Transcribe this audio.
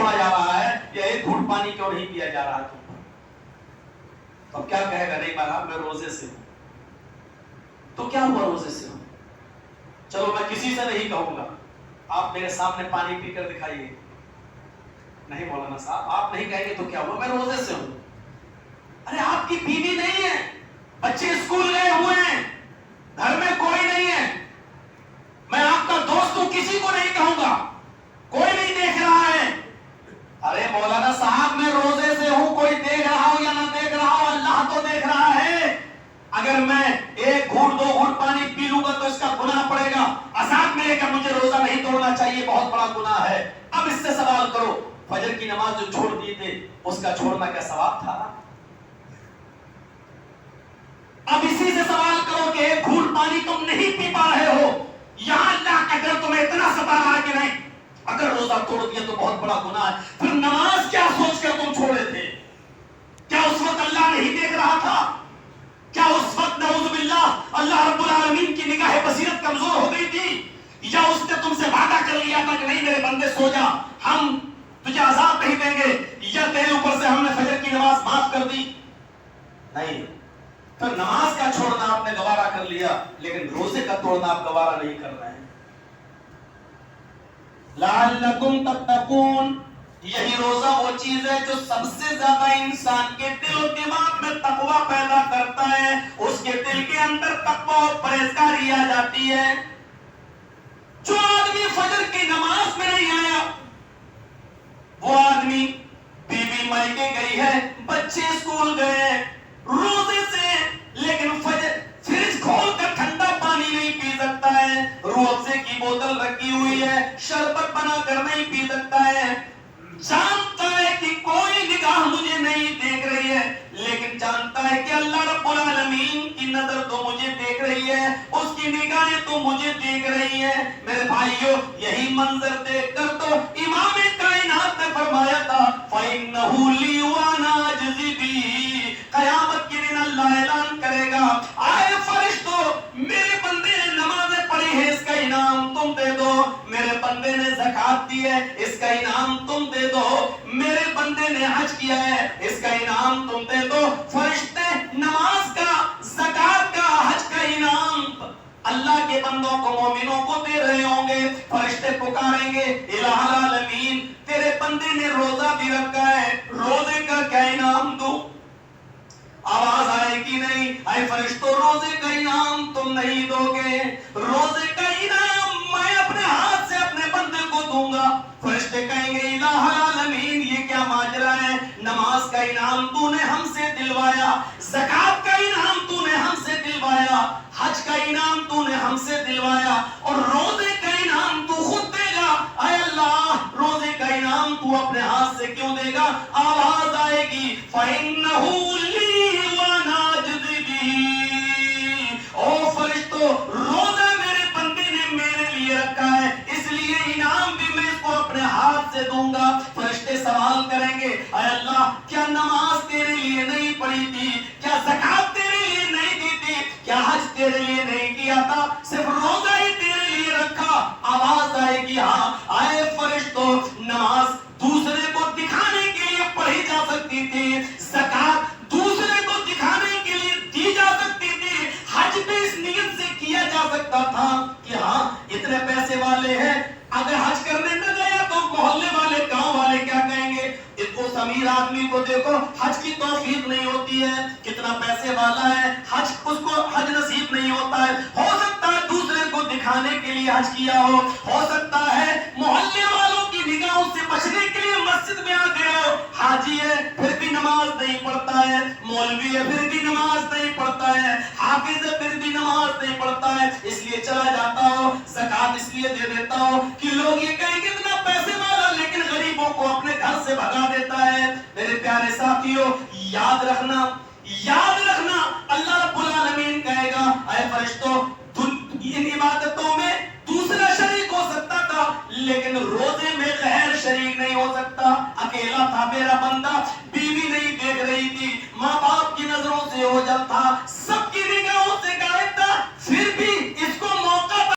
چھوڑا جا رہا ہے یا ایک گھونٹ پانی کیوں نہیں پیا جا رہا تم پر؟ تو کیا کہے گا؟ نہیں مہاراج میں روزے سے ہوں. تو کیا ہوا روزے سے ہوں؟ چلو میں کسی سے نہیں کہوں گا، آپ میرے سامنے پانی پی کر دکھائیے. نہیں مولانا صاحب آپ نہیں کہیں گے تو کیا ہوا؟ میں روزے سے ہوں. ارے آپ کی بیوی نہیں ہے، بچے اسکول گئے ہوئے ہیں، گھر میں کوئی نہیں ہے، میں آپ کا دوست ہوں، کسی کو نہیں کہوں گا، کوئی نہیں دیکھ رہا ہے. ارے مولانا صاحب میں روزے سے ہوں، کوئی دیکھ رہا ہوں یا نہ دیکھ رہا ہوں اللہ تو دیکھ رہا ہے. اگر میں ایک گھونٹ دو گھونٹ پانی پی لوں گا تو اس کا گناہ پڑے گا، عذاب ملے گا، مجھے روزہ نہیں توڑنا چاہیے، بہت بڑا گناہ ہے. اب اس سے سوال کرو فجر کی نماز جو چھوڑ دیے تھے اس کا چھوڑنا کیا ثواب تھا؟ اب اسی سے سوال کرو کہ ایک گھونٹ پانی تم نہیں پی پا رہے ہو، یہاں اللہ کا ڈر تمہیں اتنا ستا رہا کہ نہیں اگر روزہ توڑ دیا تو بہت بڑا گناہ ہے. پھر نماز کیا سوچ کر تم چھوڑے تھے؟ کیا اس وقت اللہ نہیں دیکھ رہا تھا؟ کیا اس وقت نعوذ باللہ اللہ رب العالمین کی نگاہ بصیرت کمزور ہو گئی تھی؟ یا اس نے تم سے وعدہ کر لیا تھا کہ نہیں میرے بندے سو جا، ہم تجھے عذاب نہیں دیں گے، یا تیرے اوپر سے ہم نے فجر کی نماز معاف کر دی؟ نہیں. تو نماز کا چھوڑنا آپ نے گوارا کر لیا لیکن روزے کا توڑنا آپ گوارا نہیں کر رہے ہیں. لعلکم تتقون، یہی روزہ وہ چیز ہے جو سب سے زیادہ انسان کے دل و دماغ میں تقویٰ پیدا کرتا ہے، اس کے دل کے اندر تقویٰ اور پرہیزگاری آ جاتی ہے. جو آدمی فجر کی نماز میں نہیں آیا، وہ آدمی بیوی مائکے گئی ہے، بچے اسکول گئے روزے سے، لیکن فریج کھول کر ٹھنڈا پانی نہیں پی سکتا ہے، روح افزے کی بوتل رکھی ہوئی ہے، شربت بنا کر نہیں پی سکتا ہے، جانتا ہے کہ کوئی نگاہ مجھے نہیں دیکھ رہی ہے، لیکن جانتا ہے کہ اللہ رب العالمین کی نظر تو مجھے دیکھ رہی ہے، اس کی نگاہیں تو مجھے دیکھ رہی ہیں. میرے بھائیو یہی منظر دیکھ کر تو امام کائنات نے فرمایا تھا فَإِنَّهُ لِي وَأَنَا أَجْزِي بِهِ، قیامت کے دن اللہ اعلان کرے گا آئے فرشتوں میرے بندے نے نمازیں پڑھی ہے اس کا انعام تم دے دو، میرے بندے نے زکات دی ہے اس کا انعام تم دے دو، میرے بندے نے حج کیا ہے اس کا انعام تم دے دو. فرشتے نماز کا، زکات کا، حج کا انعام اللہ کے بندوں کو، مومنوں کو دے رہے ہوں گے. فرشتے پکاریں گے الہ العالمین تیرے بندے نے روزہ بھی رکھا ہے، روزے کا کیا انعام دوں؟ آواز آئے گی نہیں اے فرشتوں روزے کا انعام تم نہیں دو گے، روزے کا انعام میں اپنے ہاتھ سے اپنے بندے کو دوں گا. فرشتے کہیں گے الہ العالمین یہ کیا ماجرا ہے، نماز کا انعام تو نے ہم سے دلوایا، زکات کا انعام تو نے ہم سے دلوایا، حج کا انعام تو نے ہم سے دلوایا، اور روزے کا انعام تو خود دے گا. اے اللہ روزے کا انعام تو اپنے ہاتھ سے کیوں دے گا؟ آواز آئے گی فَإِنَّهُ لِي وَأَنَا أَجْزِي بِهِ، او فرشتوں روزہ میرے بندے نے میرے لیے رکھا ہے اس لیے انعام بھی میں اس کو اپنے ہاتھ سے دوں گا. فرشتے سوال کریں گے اے اللہ کیا نماز تیرے لیے نہیں پڑھی تھی، کیا زکات تیرے لیے نہیں دی تھی، کیا حج تیرے لیے نہیں کیا تھا، صرف روزہ ہی تیرے لیے رکھا؟ آواز آئے گی ہاں اے فرشتوں نماز دوسرے کو دکھانے کے لیے پڑھی جا سکتی تھی، زکات دوسرے کو دکھانے کے لیے دی جا سکتی تھی، حج بھی اس نیت سے کیا جا سکتا تھا کہ ہاں اتنے پیسے والے ہیں، اگر حج کرنے نہ گیا تو محلے والے گاؤں والے کیا کہیں گے، اس امیر آدمی کو دیکھو حج کی توفیق نہیں ہوتی ہے، کتنا پیسے والا ہے، حج اس کو حج نصیب نہیں ہوتا ہے. ہو سکتا ہے دوسرے کو دکھانے کے لیے حج کیا ہو سکتا ہے محلے والوں کی نگاہوں سے بچنے کے لیے مسجد میں آ گیا ہو، حاجی ہے پھر بھی نماز نہیں پڑھتا ہے، مولوی ہے پھر بھی نماز نہیں پڑھتا ہے، حافظ ہے پھر بھی نماز نہیں پڑھتا ہے، اس لیے چلا جاتا ہو، زکات اس لیے دے دیتا ہو کہ لوگ یہ کہیں گے اتنا پیسے والا لیکن غریبوں کو اپنے گھر سے بھگا دیتا ہے. میرے پیارے ساتھیوں یاد رکھنا اللہ رب العالمین کہے گا اے فرشتوں ان عبادتوں میں دوسرا شریک ہو سکتا تھا لیکن روزے میں غیر شریک نہیں ہو سکتا. اکیلا تھا میرا بندہ، بیوی نہیں دیکھ رہی تھی، ماں باپ کی نظروں سے اوجھل تھا،